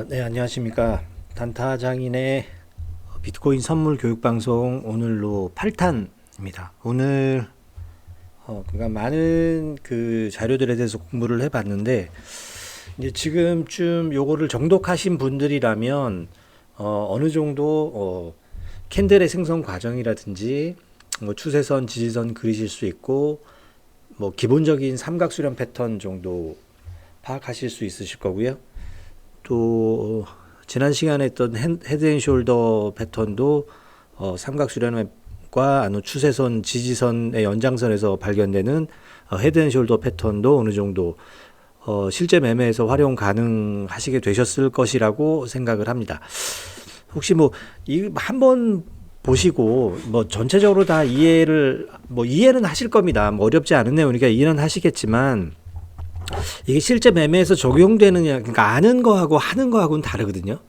네, 안녕하십니까. 단타장인의 비트코인 선물 교육 방송 오늘로 8탄입니다. 오늘 그러니까 많은 그 자료들에 대해서 공부를 해봤는데 이제 지금쯤 요거를 정독하신 분들이라면 어느 정도 캔들의 생성 과정이라든지 뭐 추세선, 지지선 그리실 수 있고 뭐 기본적인 삼각 수렴 패턴 정도 파악하실 수 있으실 거고요. 또 지난 시간에 했던 헤드앤숄더 패턴도 삼각 수렴과 추세선, 지지선의 연장선에서 발견되는 헤드앤숄더 패턴도 어느 정도 실제 매매에서 활용 가능하시게 되셨을 것이라고 생각을 합니다. 혹시 뭐 이 한번 보시고 뭐 전체적으로 다 이해는 하실 겁니다. 뭐 어렵지 않은 내용이니까 이해는 하시겠지만 이게 실제 매매에서 적용되느냐, 그러니까 아는 거하고 하는 거하고는 다르거든요.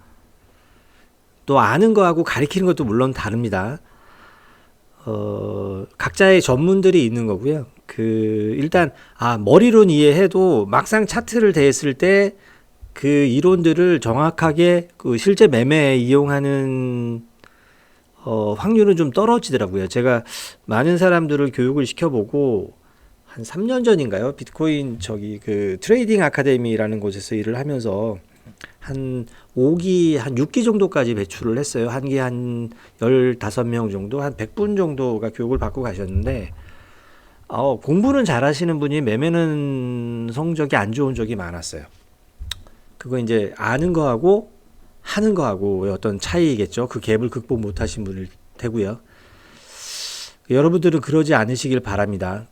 또 아는 거하고 가리키는 것도 물론 다릅니다. 각자의 전문들이 있는 거고요. 일단, 머리로는 이해해도 막상 차트를 대했을 때 그 이론들을 정확하게 그 실제 매매에 이용하는 확률은 좀 떨어지더라고요. 제가 많은 사람들을 교육을 시켜보고 한 3년 전인가요? 비트코인 그 트레이딩 아카데미라는 곳에서 일을 하면서 한 5기, 한 6기 정도까지 배출을 했어요. 한 기 한 15명 정도, 한 100분 정도가 교육을 받고 가셨는데, 공부는 잘 하시는 분이 매매는 성적이 안 좋은 적이 많았어요. 그거 이제 아는 거하고 하는 거하고 어떤 차이겠죠. 그 갭을 극복 못 하신 분일 테고요. 여러분들은 그러지 않으시길 바랍니다.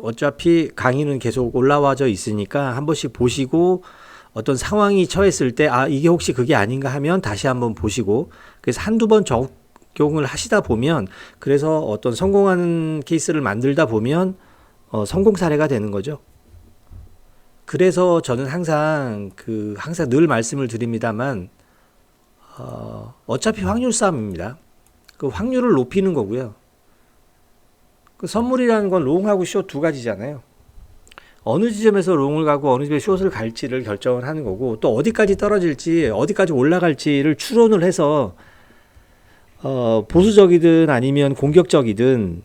어차피 강의는 계속 올라와져 있으니까 한 번씩 보시고 어떤 상황이 처했을 때, 이게 혹시 그게 아닌가 하면 다시 한번 보시고, 그래서 한두 번 적용을 하시다 보면, 그래서 어떤 성공하는 케이스를 만들다 보면, 성공 사례가 되는 거죠. 그래서 저는 항상 늘 말씀을 드립니다만, 어차피 확률 싸움입니다. 그 확률을 높이는 거고요. 그 선물이라는 건 롱하고 숏 두 가지잖아요. 어느 지점에서 롱을 가고 어느 지점에 숏을 갈지를 결정을 하는 거고, 또 어디까지 떨어질지 어디까지 올라갈지를 추론을 해서 보수적이든 아니면 공격적이든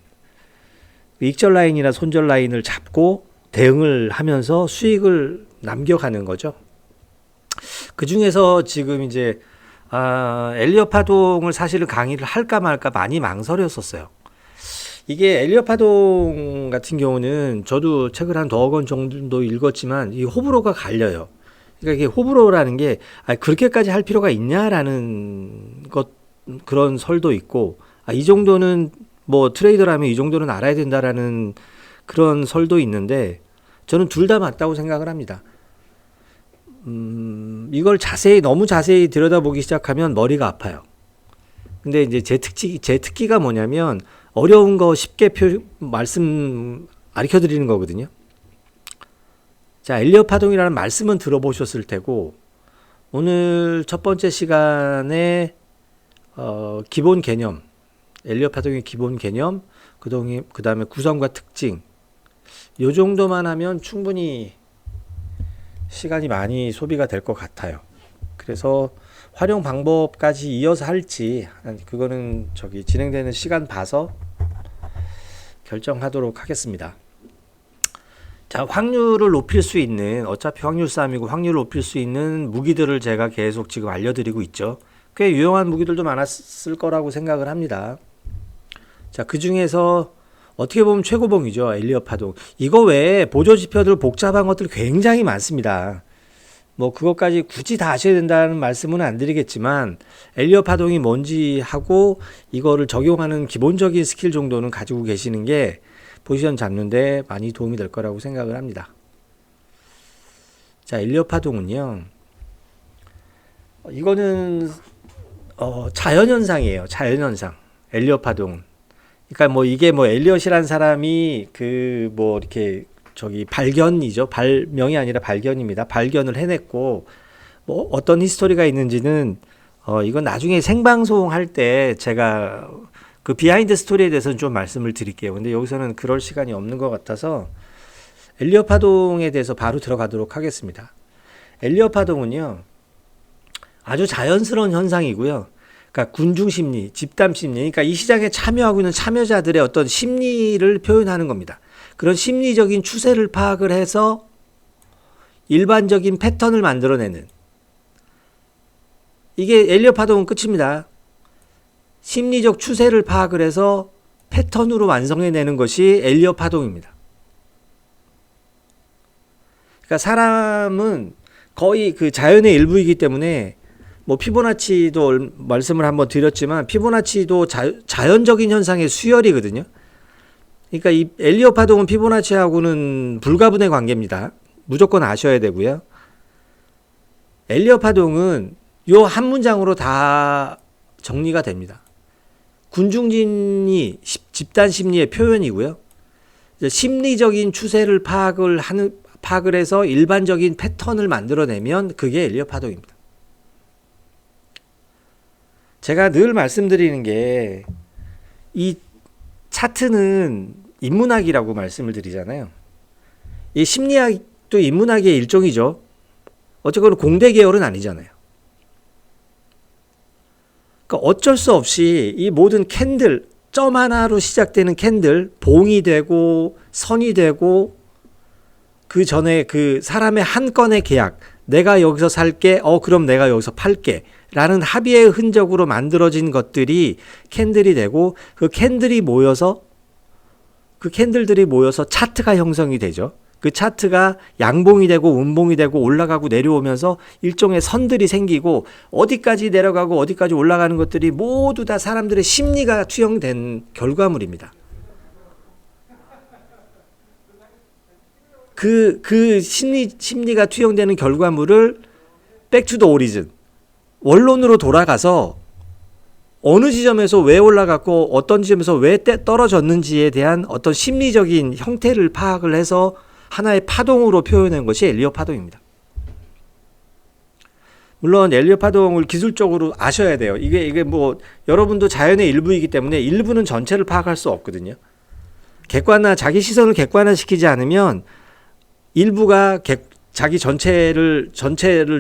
익절 라인이나 손절 라인을 잡고 대응을 하면서 수익을 남겨가는 거죠. 그 중에서 지금 이제 엘리엇 파동을 사실은 강의를 할까 말까 많이 망설였었어요. 이게 엘리엇 파동 같은 경우는 저도 책을 한 1억 권 정도 읽었지만 이 호불호가 갈려요. 그러니까 이게 호불호라는 게 그렇게까지 할 필요가 있냐라는 그런 설도 있고, 이 정도는 뭐 트레이더라면 이 정도는 알아야 된다라는 그런 설도 있는데, 저는 둘 다 맞다고 생각을 합니다. 이걸 너무 자세히 들여다보기 시작하면 머리가 아파요. 근데 이제 제 특기가 뭐냐면 어려운 거 쉽게 가르쳐 드리는 거거든요. 자, 엘리엇 파동이라는 말씀은 들어보셨을 테고, 오늘 첫 번째 시간에 기본 개념, 엘리엇 파동의 기본 개념, 그 다음에 구성과 특징, 요 정도만 하면 충분히 시간이 많이 소비가 될 것 같아요. 그래서 활용 방법까지 이어서 할지 그거는 진행되는 시간 봐서 결정하도록 하겠습니다. 자, 확률을 높일 수 있는, 어차피 확률 싸움이고 확률을 높일 수 있는 무기들을 제가 계속 지금 알려드리고 있죠. 꽤 유용한 무기들도 많았을 거라고 생각을 합니다. 자, 그 중에서 어떻게 보면 최고봉이죠. 엘리엇 파동. 이거 외에 보조지표들 복잡한 것들 굉장히 많습니다. 뭐 그것까지 굳이 다 아셔야 된다는 말씀은 안 드리겠지만, 엘리엇 파동이 뭔지 하고 이거를 적용하는 기본적인 스킬 정도는 가지고 계시는 게 포지션 잡는데 많이 도움이 될 거라고 생각을 합니다. 자, 엘리엇 파동은요, 이거는 자연현상이에요. 자연현상. 엘리엇 파동은. 그러니까 뭐 이게 뭐 엘리엇이라는 사람이 이렇게 발견이죠. 발명이 아니라 발견입니다. 발견을 해냈고, 뭐 어떤 히스토리가 있는지는 이건 나중에 생방송 할 때 제가 그 비하인드 스토리에 대해서는 좀 말씀을 드릴게요. 근데 여기서는 그럴 시간이 없는 것 같아서 엘리엇 파동에 대해서 바로 들어가도록 하겠습니다. 엘리엇 파동은요, 아주 자연스러운 현상이고요. 그러니까 군중 심리, 집단 심리, 그러니까 이 시장에 참여하고 있는 참여자들의 어떤 심리를 표현하는 겁니다. 그런 심리적인 추세를 파악을 해서 일반적인 패턴을 만들어내는, 이게 엘리엇 파동은 끝입니다. 심리적 추세를 파악을 해서 패턴으로 완성해내는 것이 엘리엇 파동입니다. 그러니까 사람은 거의 그 자연의 일부이기 때문에, 뭐 피보나치도 말씀을 한번 드렸지만 피보나치도 자연적인 현상의 수열이거든요. 그러니까 이 엘리엇 파동은 피보나치하고는 불가분의 관계입니다. 무조건 아셔야 되고요. 엘리엇 파동은 요 한 문장으로 다 정리가 됩니다. 군중심리, 집단 심리의 표현이고요. 심리적인 추세를 파악을 해서 일반적인 패턴을 만들어내면 그게 엘리엇 파동입니다. 제가 늘 말씀드리는 게, 이 차트는 인문학이라고 말씀을 드리잖아요. 이 심리학도 인문학의 일종이죠. 어쨌거나 공대 계열은 아니잖아요. 그러니까 어쩔 수 없이 이 모든 캔들, 점 하나로 시작되는 캔들, 봉이 되고 선이 되고, 그 전에 그 사람의 한 건의 계약, 내가 여기서 살게, 그럼 내가 여기서 팔게 라는 합의의 흔적으로 만들어진 것들이 캔들이 되고, 그 캔들들이 모여서 차트가 형성이 되죠. 그 차트가 양봉이 되고 음봉이 되고 올라가고 내려오면서 일종의 선들이 생기고, 어디까지 내려가고 어디까지 올라가는 것들이 모두 다 사람들의 심리가 투영된 결과물입니다. 그 심리가 투영되는 결과물을 백투더 오리진, 원론으로 돌아가서 어느 지점에서 왜 올라갔고 어떤 지점에서 왜 떨어졌는지에 대한 어떤 심리적인 형태를 파악을 해서 하나의 파동으로 표현한 것이 엘리엇 파동입니다. 물론 엘리엇 파동을 기술적으로 아셔야 돼요. 이게 뭐 여러분도 자연의 일부이기 때문에 일부는 전체를 파악할 수 없거든요. 자기 시선을 객관화시키지 않으면 일부가 자기 전체를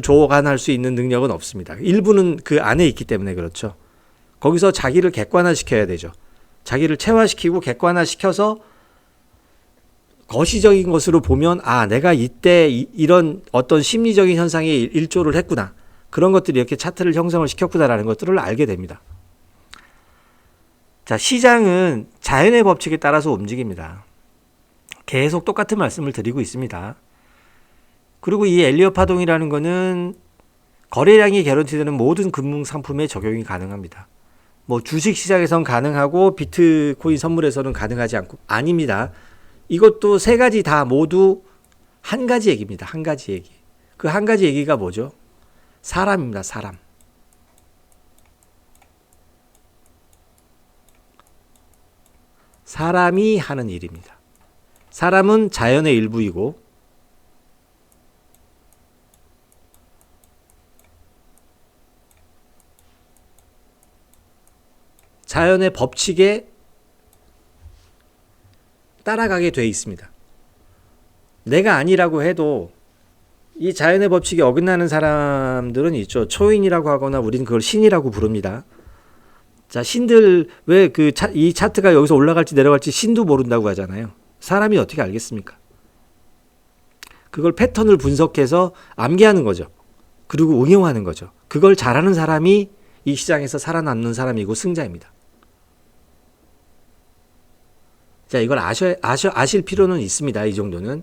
조관할 수 있는 능력은 없습니다. 일부는 그 안에 있기 때문에 그렇죠. 거기서 자기를 객관화시켜야 되죠. 자기를 체화시키고 객관화시켜서 거시적인 것으로 보면, 내가 이때 이런 어떤 심리적인 현상에 일조를 했구나. 그런 것들이 이렇게 차트를 형성을 시켰구나라는 것들을 알게 됩니다. 자, 시장은 자연의 법칙에 따라서 움직입니다. 계속 똑같은 말씀을 드리고 있습니다. 그리고 이 엘리엇 파동이라는 거는 거래량이 개런티되는 모든 금융 상품에 적용이 가능합니다. 뭐 주식 시장에선 가능하고 비트코인 선물에서는 가능하지 않고, 아닙니다. 이것도 세 가지 다 모두 한 가지 얘기입니다. 한 가지 얘기. 그 한 가지 얘기가 뭐죠? 사람입니다. 사람. 사람이 하는 일입니다. 사람은 자연의 일부이고, 자연의 법칙에 따라가게 돼 있습니다. 내가 아니라고 해도 이 자연의 법칙에 어긋나는 사람들은 있죠. 초인이라고 하거나 우리는 그걸 신이라고 부릅니다. 자, 신들 왜 이 차트가 여기서 올라갈지 내려갈지 신도 모른다고 하잖아요. 사람이 어떻게 알겠습니까? 그걸 패턴을 분석해서 암기하는 거죠. 그리고 응용하는 거죠. 그걸 잘하는 사람이 이 시장에서 살아남는 사람이고 승자입니다. 자, 이걸 아실 필요는 있습니다. 이 정도는.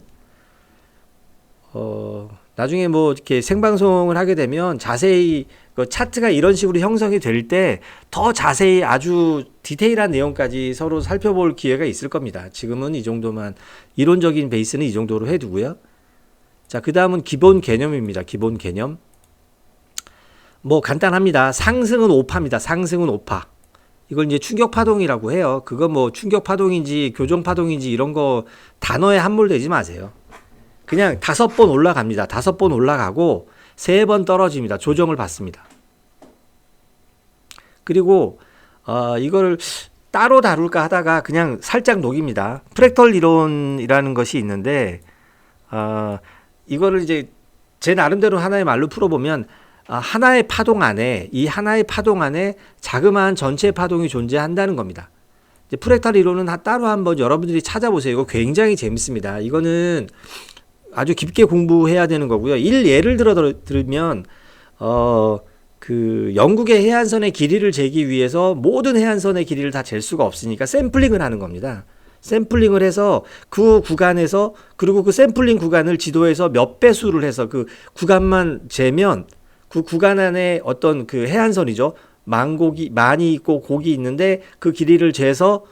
나중에 뭐 이렇게 생방송을 하게 되면 자세히 그 차트가 이런 식으로 형성이 될 때 더 자세히 아주 디테일한 내용까지 서로 살펴볼 기회가 있을 겁니다. 지금은 이 정도만, 이론적인 베이스는 이 정도로 해두고요. 자, 그 다음은 기본 개념입니다. 기본 개념. 뭐 간단합니다. 상승은 5파입니다. 상승은 5파. 이걸 이제 충격파동이라고 해요. 그거 뭐 충격파동인지 교정파동인지 이런 거 단어에 함몰되지 마세요. 그냥 5번 올라갑니다. 5번 올라가고 3번 떨어집니다. 조정을 받습니다. 그리고 이걸 따로 다룰까 하다가 그냥 살짝 녹입니다. 프랙털 이론이라는 것이 있는데, 이거를 이제 제 나름대로 하나의 말로 풀어보면, 하나의 파동 안에, 이 하나의 파동 안에 자그마한 전체 파동이 존재한다는 겁니다. 이제 프랙탈 이론은 따로 한번 여러분들이 찾아보세요. 이거 굉장히 재밌습니다. 이거는 아주 깊게 공부해야 되는 거고요. 예를 들면 그 영국의 해안선의 길이를 재기 위해서 모든 해안선의 길이를 다 잴 수가 없으니까 샘플링을 하는 겁니다. 샘플링을 해서 그 구간에서, 그리고 그 샘플링 구간을 지도에서 몇 배수를 해서 그 구간만 재면 그 구간 안에 어떤 그 해안선이죠. 많이 있고 곡이 있는데 그 길이를 재서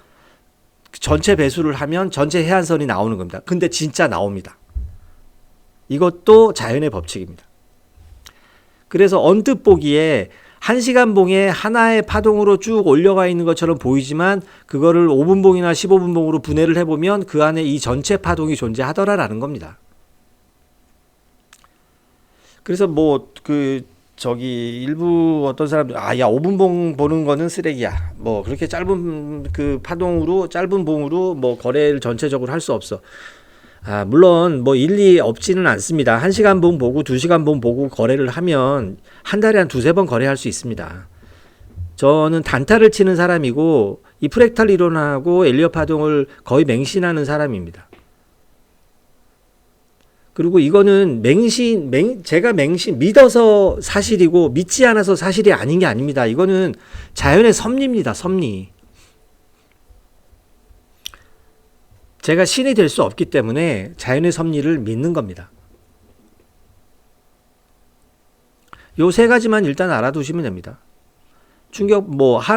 전체 배수를 하면 전체 해안선이 나오는 겁니다. 근데 진짜 나옵니다. 이것도 자연의 법칙입니다. 그래서 언뜻 보기에 1시간 봉에 하나의 파동으로 쭉 올려가 있는 것처럼 보이지만 그거를 5분 봉이나 15분 봉으로 분해를 해보면 그 안에 이 전체 파동이 존재하더라라는 겁니다. 그래서 일부 어떤 사람들, 야, 5분 봉 보는 거는 쓰레기야. 그렇게 짧은 그 파동으로, 짧은 봉으로 거래를 전체적으로 할 수 없어. 물론 일리 없지는 않습니다. 1시간 봉 보고 2시간 봉 보고 거래를 하면 한 달에 한 2-3번 거래할 수 있습니다. 저는 단타를 치는 사람이고 이 프랙탈 이론하고 엘리엇 파동을 거의 맹신하는 사람입니다. 그리고 이거는 제가 믿어서 사실이고 믿지 않아서 사실이 아닌 게 아닙니다. 이거는 자연의 섭리입니다. 섭리. 제가 신이 될 수 없기 때문에 자연의 섭리를 믿는 겁니다. 요 3가지만 일단 알아두시면 됩니다.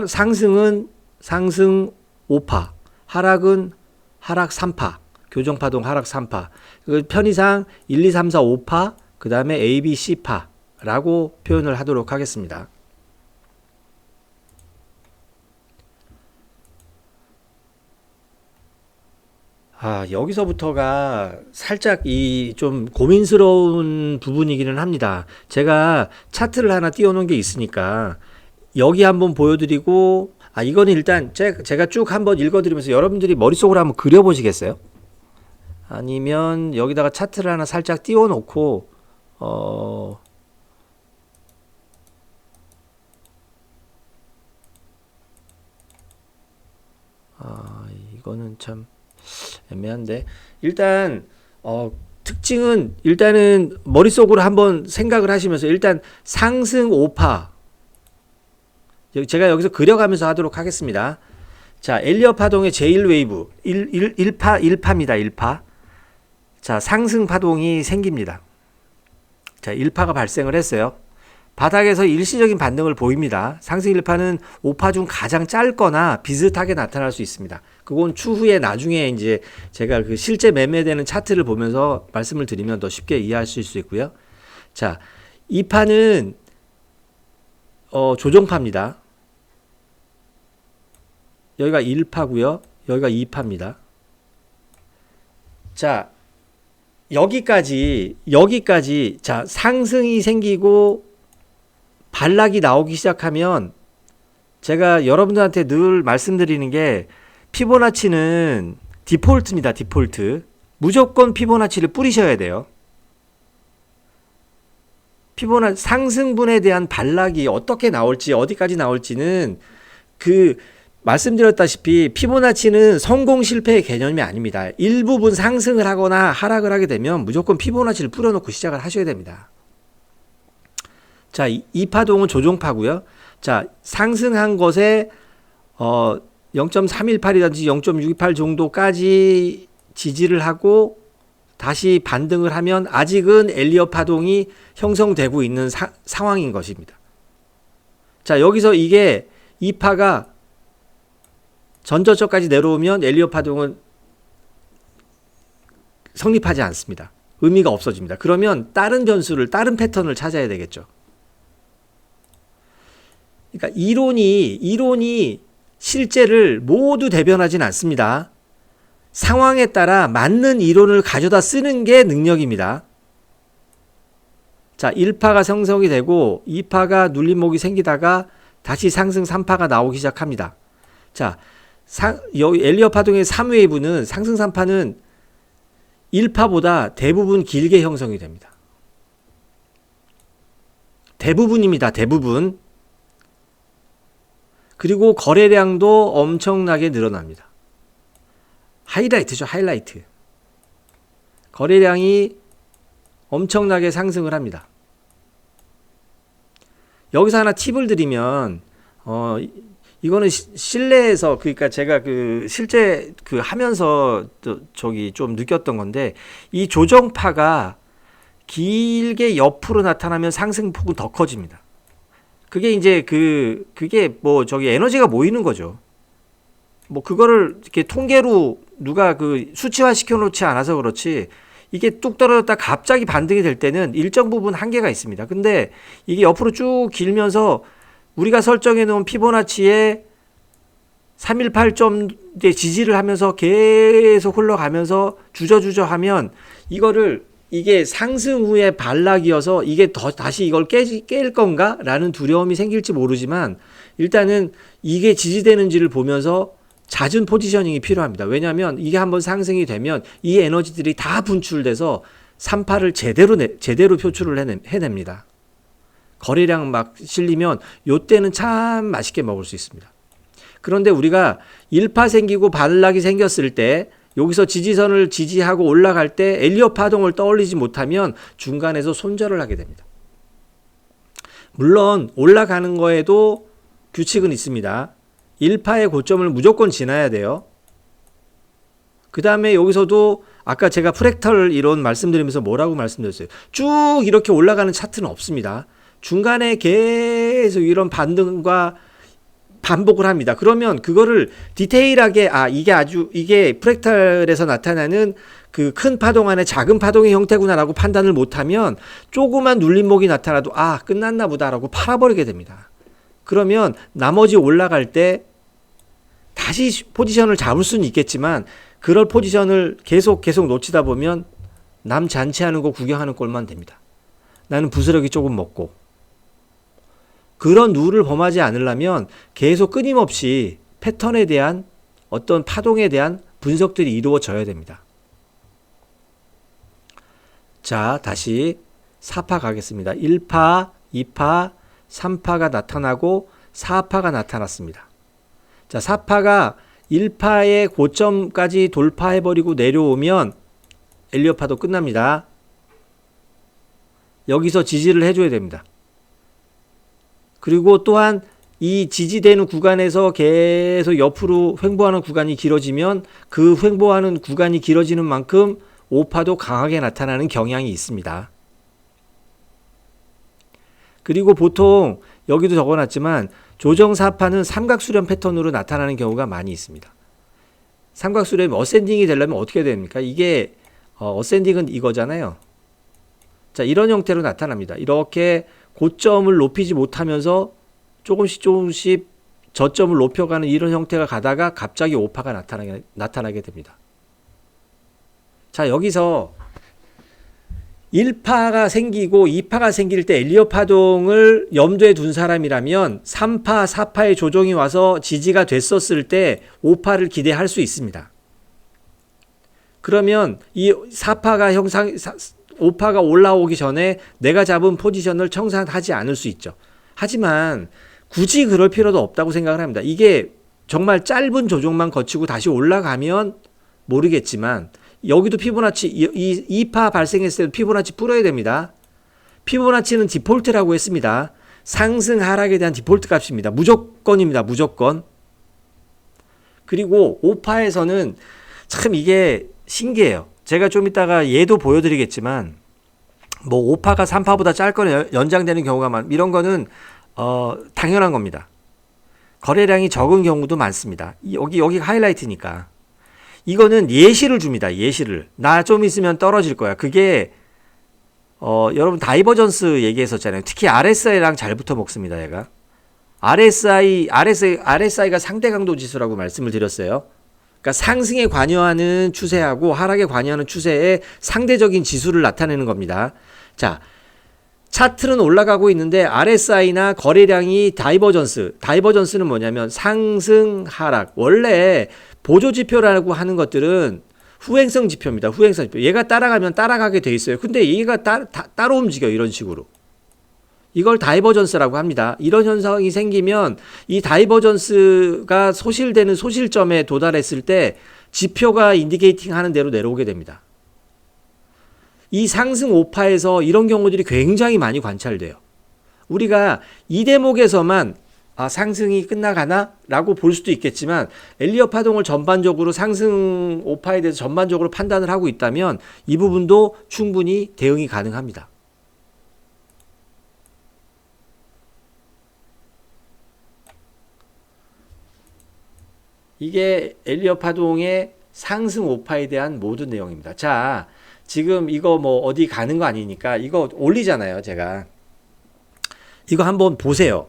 상승은 상승 5파, 하락은 하락 3파, 교정파동 하락 3파. 편의상 1, 2, 3, 4, 5파, 그 다음에 A, B, C파라고 표현을 하도록 하겠습니다. 여기서부터가 살짝 좀 고민스러운 부분이기는 합니다. 제가 차트를 하나 띄워놓은 게 있으니까 여기 한번 보여드리고, 이거는 일단 제가 쭉 한번 읽어드리면서 여러분들이 머릿속으로 한번 그려보시겠어요? 아니면 여기다가 차트를 하나 살짝 띄워놓고, 이거는 참 애매한데, 일단 특징은 일단은 머릿속으로 한번 생각을 하시면서 일단 상승 5파, 제가 여기서 그려가면서 하도록 하겠습니다. 자, 엘리엇 파동의 제1웨이브 1파입니다. 1파. 자, 상승 파동이 생깁니다. 자, 1파가 발생을 했어요. 바닥에서 일시적인 반등을 보입니다. 상승 1파는 5파 중 가장 짧거나 비슷하게 나타날 수 있습니다. 그건 추후에 나중에 이제 제가 그 실제 매매되는 차트를 보면서 말씀을 드리면 더 쉽게 이해하실 수 있고요. 자, 2파는 조정파입니다. 여기가 1파고요. 여기가 2파입니다. 자, 여기까지 자, 상승이 생기고 반락이 나오기 시작하면 제가 여러분들한테 늘 말씀드리는 게 피보나치는 디폴트입니다. 디폴트. 무조건 피보나치를 뿌리셔야 돼요. 상승분에 대한 반락이 어떻게 나올지, 어디까지 나올지는 말씀드렸다시피 피보나치는 성공 실패의 개념이 아닙니다. 일부분 상승을 하거나 하락을 하게 되면 무조건 피보나치를 뿌려놓고 시작을 하셔야 됩니다. 자, 이 파동은 조종파고요. 자, 상승한 것에 0.318이라든지 0.628 정도까지 지지를 하고 다시 반등을 하면 아직은 엘리엇 파동이 형성되고 있는 상황인 것입니다. 자, 여기서 이게 2파가 전저점까지 내려오면 엘리엇 파동은 성립하지 않습니다. 의미가 없어집니다. 그러면 다른 다른 패턴을 찾아야 되겠죠. 그러니까 이론이 실제를 모두 대변하진 않습니다. 상황에 따라 맞는 이론을 가져다 쓰는 게 능력입니다. 자, 1파가 형성이 되고 2파가 눌림목이 생기다가 다시 상승 3파가 나오기 시작합니다. 자, 여기 엘리엇 파동의 3웨이브는 상승 3파는 1파보다 대부분 길게 형성이 됩니다. 대부분입니다. 대부분. 그리고 거래량도 엄청나게 늘어납니다. 하이라이트죠. 하이라이트. 거래량이 엄청나게 상승을 합니다. 여기서 하나 팁을 드리면 이거는 실내에서, 그러니까 제가 실제 하면서 저기 좀 느꼈던 건데, 이 조정파가 길게 옆으로 나타나면 상승폭은 더 커집니다. 그게 이제 그게 뭐 저기 에너지가 모이는 거죠. 뭐 그거를 이렇게 통계로 누가 수치화 시켜 놓지 않아서 그렇지, 이게 뚝 떨어졌다 갑자기 반등이 될 때는 일정 부분 한계가 있습니다. 근데 이게 옆으로 쭉 길면서 우리가 설정해 놓은 피보나치에 318점대 지지를 하면서 계속 흘러가면서 주저주저 하면, 이게 상승 후에 반락이어서 이게 다시 이걸 깰 건가? 라는 두려움이 생길지 모르지만, 일단은 이게 지지되는지를 보면서 잦은 포지셔닝이 필요합니다. 왜냐하면 이게 한번 상승이 되면 이 에너지들이 다 분출돼서 38을 제대로 표출을 해냅니다. 거래량 막 실리면 요때는 참 맛있게 먹을 수 있습니다. 그런데 우리가 1파 생기고 반락이 생겼을 때, 여기서 지지선을 지지하고 올라갈 때 엘리엇 파동을 떠올리지 못하면 중간에서 손절을 하게 됩니다. 물론 올라가는 거에도 규칙은 있습니다. 1파의 고점을 무조건 지나야 돼요. 그 다음에 여기서도 아까 제가 프랙탈 이론 말씀드리면서 뭐라고 말씀드렸어요? 쭉 이렇게 올라가는 차트는 없습니다. 중간에 계속 이런 반등과 반복을 합니다. 그러면 그거를 디테일하게, 이게 프랙탈에서 나타나는 그 큰 파동 안에 작은 파동의 형태구나라고 판단을 못하면 조그만 눌림목이 나타나도 끝났나 보다라고 팔아버리게 됩니다. 그러면 나머지 올라갈 때 다시 포지션을 잡을 수는 있겠지만, 그럴 포지션을 계속 놓치다 보면 남 잔치하는 거 구경하는 꼴만 됩니다. 나는 부스러기 조금 먹고. 그런 룰을 범하지 않으려면 계속 끊임없이 패턴에 대한 어떤 파동에 대한 분석들이 이루어져야 됩니다. 자, 다시 4파 가겠습니다. 1파, 2파, 3파가 나타나고 4파가 나타났습니다. 자, 4파가 1파의 고점까지 돌파해버리고 내려오면 엘리엇 파도 끝납니다. 여기서 지지를 해줘야 됩니다. 그리고 또한 이 지지되는 구간에서 계속 옆으로 횡보하는 구간이 길어지면 그 횡보하는 구간이 길어지는 만큼 5파도 강하게 나타나는 경향이 있습니다. 그리고 보통 여기도 적어놨지만 조정 4파는 삼각수렴 패턴으로 나타나는 경우가 많이 있습니다. 삼각수렴 어센딩이 되려면 어떻게 됩니까? 이게 어센딩은 이거잖아요. 자, 이런 형태로 나타납니다. 이렇게 고점을 높이지 못하면서 조금씩 저점을 높여가는 이런 형태가 가다가 갑자기 5파가 나타나게 됩니다. 자, 여기서 1파가 생기고 2파가 생길 때 엘리엇 파동을 염두에 둔 사람이라면 3파, 4파의 조정이 와서 지지가 됐었을 때 5파를 기대할 수 있습니다. 그러면 이 5파가 올라오기 전에 내가 잡은 포지션을 청산하지 않을 수 있죠. 하지만 굳이 그럴 필요도 없다고 생각을 합니다. 이게 정말 짧은 조정만 거치고 다시 올라가면 모르겠지만, 여기도 피보나치 2파 발생했을 때도 피보나치 풀어야 됩니다. 피보나치는 디폴트라고 했습니다. 상승 하락에 대한 디폴트 값입니다. 무조건입니다. 무조건. 그리고 5파에서는 참 이게 신기해요. 제가 좀 이따가 얘도 보여드리겠지만, 뭐 5파가 3파보다 짧거나 연장되는 경우가 이런 거는 당연한 겁니다. 거래량이 적은 경우도 많습니다. 여기가 하이라이트니까. 이거는 예시를 줍니다. 예시를. 나 좀 있으면 떨어질 거야. 그게 여러분 다이버전스 얘기했었잖아요. 특히 RSI랑 잘 붙어 먹습니다. 얘가. RSI가 상대 강도 지수라고 말씀을 드렸어요. 그러니까 상승에 관여하는 추세하고 하락에 관여하는 추세의 상대적인 지수를 나타내는 겁니다. 자, 차트는 올라가고 있는데 RSI나 거래량이 다이버전스는 뭐냐면 상승, 하락. 원래 보조지표라고 하는 것들은 후행성 지표입니다. 후행성 지표. 얘가 따라가면 따라가게 돼 있어요. 근데 얘가 따로 움직여. 이런 식으로. 이걸 다이버전스라고 합니다. 이런 현상이 생기면 이 다이버전스가 소실되는 소실점에 도달했을 때 지표가 인디케이팅 하는 대로 내려오게 됩니다. 이 상승 오파에서 이런 경우들이 굉장히 많이 관찰돼요. 우리가 이 대목에서만 상승이 끝나가나? 라고 볼 수도 있겠지만 엘리엇 파동을 전반적으로 상승 오파에 대해서 전반적으로 판단을 하고 있다면 이 부분도 충분히 대응이 가능합니다. 이게 엘리엇 파동의 상승 오파에 대한 모든 내용입니다. 자, 지금 이거 뭐 어디 가는 거 아니니까 이거 올리잖아요, 제가. 이거 한번 보세요.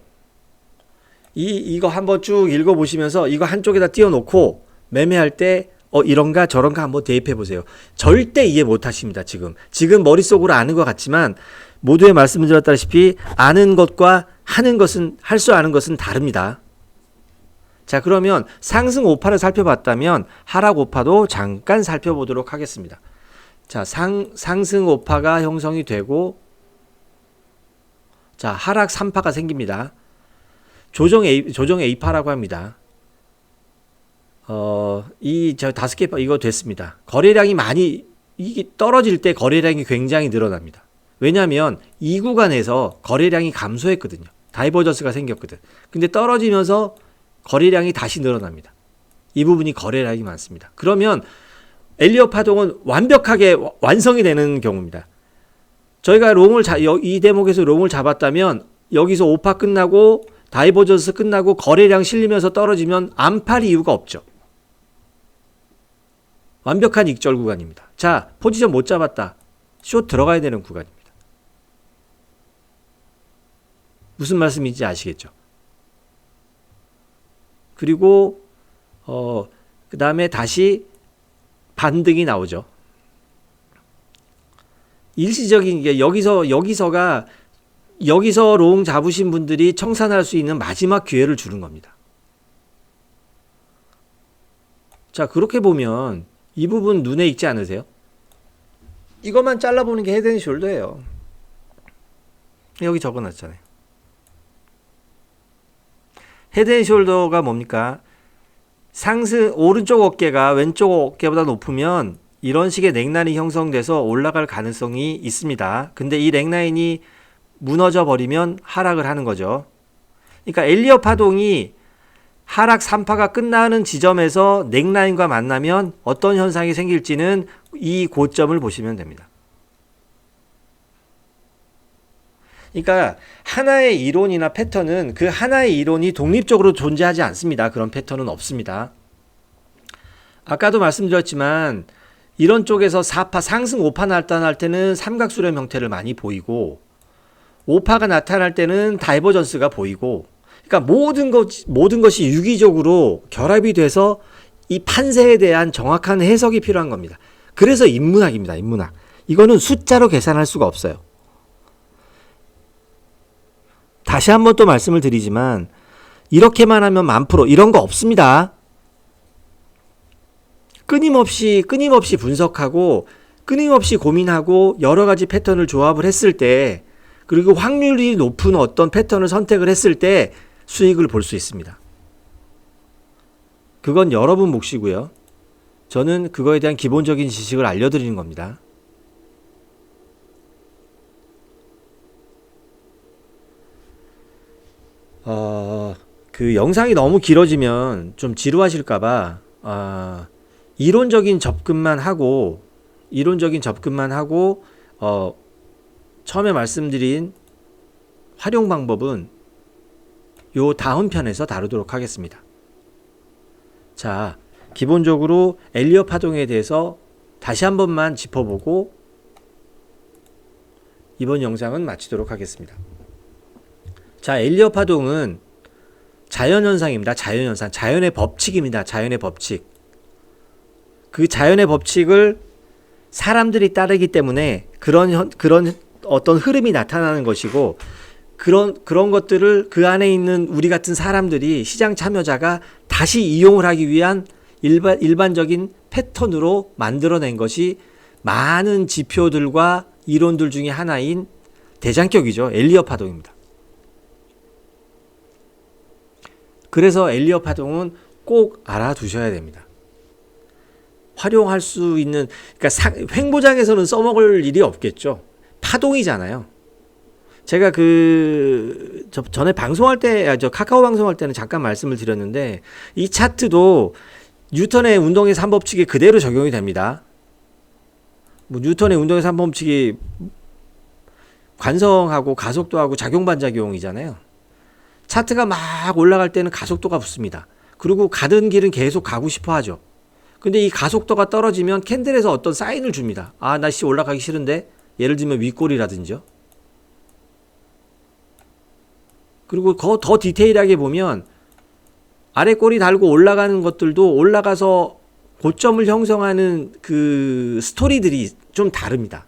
이거 한번 쭉 읽어보시면서 이거 한쪽에다 띄워놓고 매매할 때 이런가 저런가 한번 대입해 보세요. 절대 이해 못 하십니다, 지금. 지금 머릿속으로 아는 것 같지만 모두에 말씀드렸다시피 아는 것과 하는 것은, 할 수 아는 것은 다릅니다. 자, 그러면 상승 오파를 살펴봤다면 하락 오파도 잠깐 살펴보도록 하겠습니다. 자, 상승 오파가 형성이 되고, 자, 하락 3파가 생깁니다. 조정 A파라고 합니다. 저 5개 이거 됐습니다. 거래량이 많이, 이게 떨어질 때 거래량이 굉장히 늘어납니다. 왜냐하면 이 구간에서 거래량이 감소했거든요. 다이버전스가 생겼거든. 근데 떨어지면서 거래량이 다시 늘어납니다. 이 부분이 거래량이 많습니다. 그러면 엘리엇 파동은 완벽하게 완성이 되는 경우입니다. 저희가 이 대목에서 롱을 잡았다면 여기서 오파 끝나고 다이버전스 끝나고 거래량 실리면서 떨어지면 안 팔 이유가 없죠. 완벽한 익절 구간입니다. 자, 포지션 못 잡았다. 숏 들어가야 되는 구간입니다. 무슨 말씀인지 아시겠죠? 그리고 그 다음에 다시 반등이 나오죠. 일시적인 게 여기서 롱 잡으신 분들이 청산할 수 있는 마지막 기회를 주는 겁니다. 자, 그렇게 보면 이 부분 눈에 익지 않으세요? 이것만 잘라보는 게 헤드앤숄더예요. 여기 적어놨잖아요. 헤드앤숄더가 뭡니까? 오른쪽 어깨가 왼쪽 어깨보다 높으면 이런 식의 넥라인이 형성돼서 올라갈 가능성이 있습니다. 근데 이 넥라인이 무너져 버리면 하락을 하는 거죠. 그러니까 엘리엇 파동이 하락 3파가 끝나는 지점에서 넥라인과 만나면 어떤 현상이 생길지는 이 고점을 보시면 됩니다. 그러니까 하나의 이론이나 패턴은 그 하나의 이론이 독립적으로 존재하지 않습니다. 그런 패턴은 없습니다. 아까도 말씀드렸지만 이런 쪽에서 4파 상승 5파 나타날 때는 삼각수렴 형태를 많이 보이고 5파가 나타날 때는 다이버전스가 보이고, 그러니까 모든 것이 유기적으로 결합이 돼서 이 판세에 대한 정확한 해석이 필요한 겁니다. 그래서 인문학입니다. 인문학. 이거는 숫자로 계산할 수가 없어요. 다시 한번 또 말씀을 드리지만 이렇게만 하면 1000% 이런 거 없습니다. 끊임없이 분석하고 끊임없이 고민하고 여러 가지 패턴을 조합을 했을 때, 그리고 확률이 높은 어떤 패턴을 선택을 했을 때 수익을 볼 수 있습니다. 그건 여러분 몫이고요. 저는 그거에 대한 기본적인 지식을 알려드리는 겁니다. 그 영상이 너무 길어지면 좀 지루하실까봐 이론적인 접근만 하고 처음에 말씀드린 활용 방법은 요 다음 편에서 다루도록 하겠습니다. 자, 기본적으로 엘리엇 파동에 대해서 다시 한 번만 짚어보고 이번 영상은 마치도록 하겠습니다. 자, 엘리엇 파동은 자연현상입니다. 자연현상. 자연의 법칙입니다. 자연의 법칙. 그 자연의 법칙을 사람들이 따르기 때문에 그런 어떤 흐름이 나타나는 것이고, 그런 것들을 그 안에 있는 우리 같은 사람들이, 시장 참여자가 다시 이용을 하기 위한 일반적인 패턴으로 만들어낸 것이 많은 지표들과 이론들 중에 하나인 대장격이죠. 엘리엇 파동입니다. 그래서 엘리엇 파동은 꼭 알아두셔야 됩니다. 활용할 수 있는, 그러니까 횡보장에서는 써먹을 일이 없겠죠. 파동이잖아요. 제가 전에 방송할 때, 카카오 방송할 때는 잠깐 말씀을 드렸는데, 이 차트도 뉴턴의 운동의 3법칙이 그대로 적용이 됩니다. 뭐 뉴턴의 운동의 3법칙이 관성하고 가속도하고 작용반작용이잖아요. 차트가 막 올라갈 때는 가속도가 붙습니다. 그리고 가던 길은 계속 가고 싶어 하죠. 근데 이 가속도가 떨어지면 캔들에서 어떤 사인을 줍니다. 아, 나 올라가기 싫은데? 예를 들면 윗골이라든지요. 그리고 더 디테일하게 보면 아래 꼬리 달고 올라가는 것들도 올라가서 고점을 형성하는 그 스토리들이 좀 다릅니다.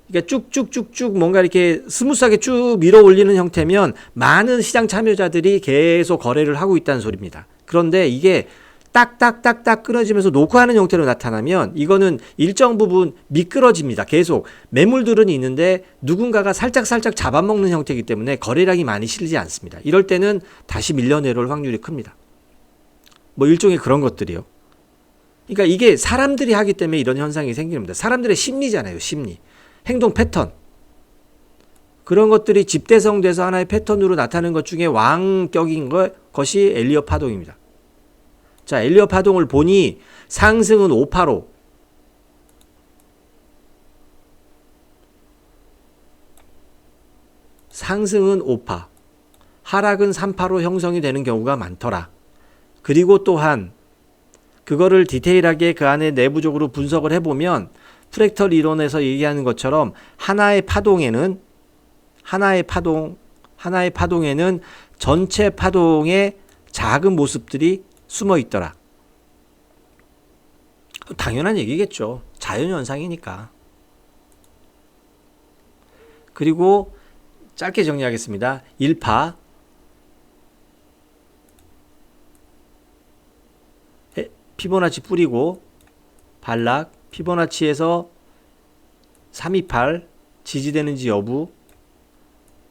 그러니까 쭉쭉쭉쭉 뭔가 이렇게 스무스하게 쭉 밀어 올리는 형태면 많은 시장 참여자들이 계속 거래를 하고 있다는 소리입니다. 그런데 이게 딱딱딱딱 끊어지면서 노크하는 형태로 나타나면 이거는 일정 부분 미끄러집니다. 계속 매물들은 있는데 누군가가 살짝 잡아먹는 형태이기 때문에 거래량이 많이 실리지 않습니다. 이럴 때는 다시 밀려 내려올 확률이 큽니다. 뭐 일종의 그런 것들이요. 그러니까 이게 사람들이 하기 때문에 이런 현상이 생깁니다. 사람들의 심리잖아요. 심리. 행동 패턴. 그런 것들이 집대성돼서 하나의 패턴으로 나타나는 것 중에 왕격인 것이 엘리엇 파동입니다. 자, 엘리엇 파동을 보니 상승은 5파로, 상승은 5파, 하락은 3파로 형성이 되는 경우가 많더라. 그리고 또한 그거를 디테일하게 그 안에 내부적으로 분석을 해보면 프랙털 이론에서 얘기하는 것처럼 하나의 파동에는 전체 파동의 작은 모습들이 숨어 있더라. 당연한 얘기겠죠. 자연현상이니까. 그리고 짧게 정리하겠습니다. 1파 피보나치 뿌리고 반락, 피보나치에서 328 지지되는지 여부,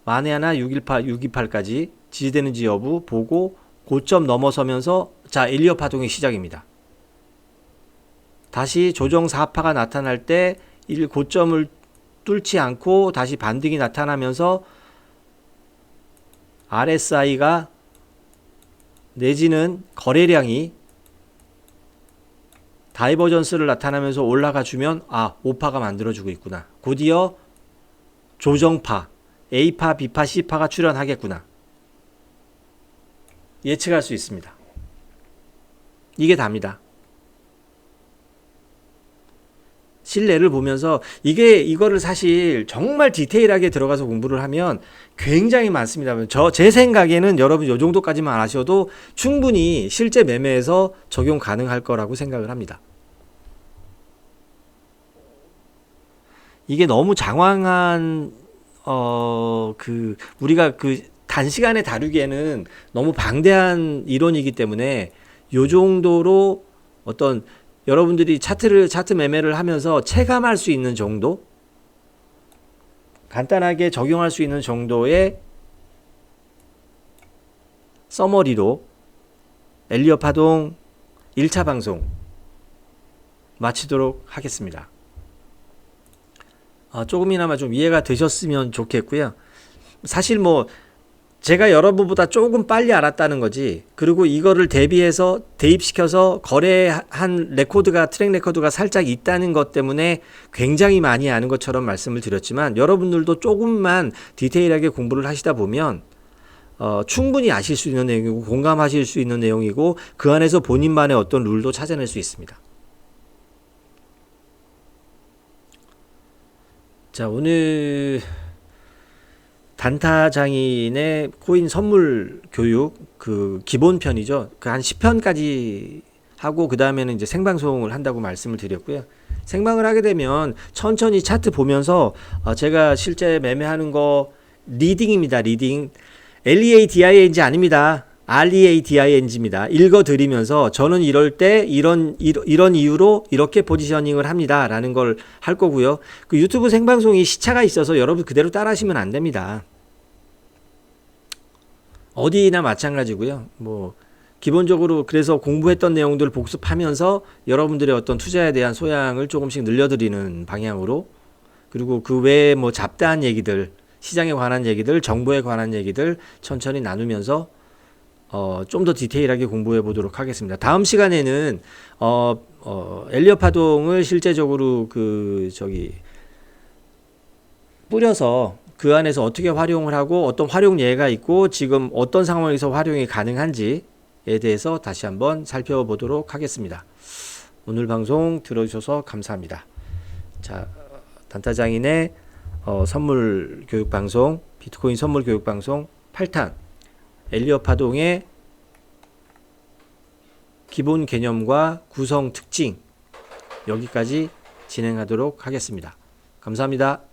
만에 하나 628까지 지지되는지 여부 보고 고점 넘어서면서 자, 엘리엇 파동의 시작입니다. 다시 조정 4파가 나타날 때 고점을 뚫지 않고 다시 반등이 나타나면서 RSI가 내지는 거래량이 다이버전스를 나타나면서 올라가 주면 5파가 만들어주고 있구나. 곧이어 조정파, A파, B파, C파가 출현하겠구나. 예측할 수 있습니다. 이게 답니다. 실내를 보면서 이거를 사실 정말 디테일하게 들어가서 공부를 하면 굉장히 많습니다. 제 생각에는 여러분 이 정도까지만 아셔도 충분히 실제 매매에서 적용 가능할 거라고 생각을 합니다. 이게 너무 장황한 우리가 단시간에 다루기에는 너무 방대한 이론이기 때문에 요 정도로 어떤 여러분들이 차트 매매를 하면서 체감할 수 있는 정도, 간단하게 적용할 수 있는 정도의 서머리로 엘리엇 파동 1차 방송 마치도록 하겠습니다. 조금이나마 좀 이해가 되셨으면 좋겠고요. 사실 제가 여러분보다 조금 빨리 알았다는 거지, 그리고 이거를 대입시켜서 거래한 트랙 레코드가 살짝 있다는 것 때문에 굉장히 많이 아는 것처럼 말씀을 드렸지만, 여러분들도 조금만 디테일하게 공부를 하시다 보면 충분히 아실 수 있는 내용이고 공감하실 수 있는 내용이고 그 안에서 본인만의 어떤 룰도 찾아낼 수 있습니다. 자, 오늘 단타 장인의 코인 선물 교육 기본 편이죠. 한 10편까지 하고 그 다음에는 이제 생방송을 한다고 말씀을 드렸고요. 생방을 하게 되면 천천히 차트 보면서 제가 실제 매매하는 거 리딩입니다. 리딩. LEADING 아닙니다. READING입니다. 읽어드리면서 저는 이럴 때 이런 이유로 이렇게 포지셔닝을 합니다. 라는 걸 할 거고요. 유튜브 생방송이 시차가 있어서 여러분 그대로 따라 하시면 안 됩니다. 어디나 마찬가지고요. 뭐 기본적으로 그래서 공부했던 내용들을 복습하면서 여러분들의 어떤 투자에 대한 소양을 조금씩 늘려드리는 방향으로, 그리고 그 외에 뭐 잡다한 얘기들, 시장에 관한 얘기들, 정보에 관한 얘기들 천천히 나누면서 좀 더 디테일하게 공부해 보도록 하겠습니다. 다음 시간에는 엘리엇 파동을 실제적으로 뿌려서 그 안에서 어떻게 활용을 하고 어떤 활용 예가 있고 지금 어떤 상황에서 활용이 가능한지에 대해서 다시 한번 살펴보도록 하겠습니다. 오늘 방송 들어주셔서 감사합니다. 자, 단타장인의 선물 교육 방송, 비트코인 선물 교육 방송 8탄 엘리엇 파동의 기본 개념과 구성 특징, 여기까지 진행하도록 하겠습니다. 감사합니다.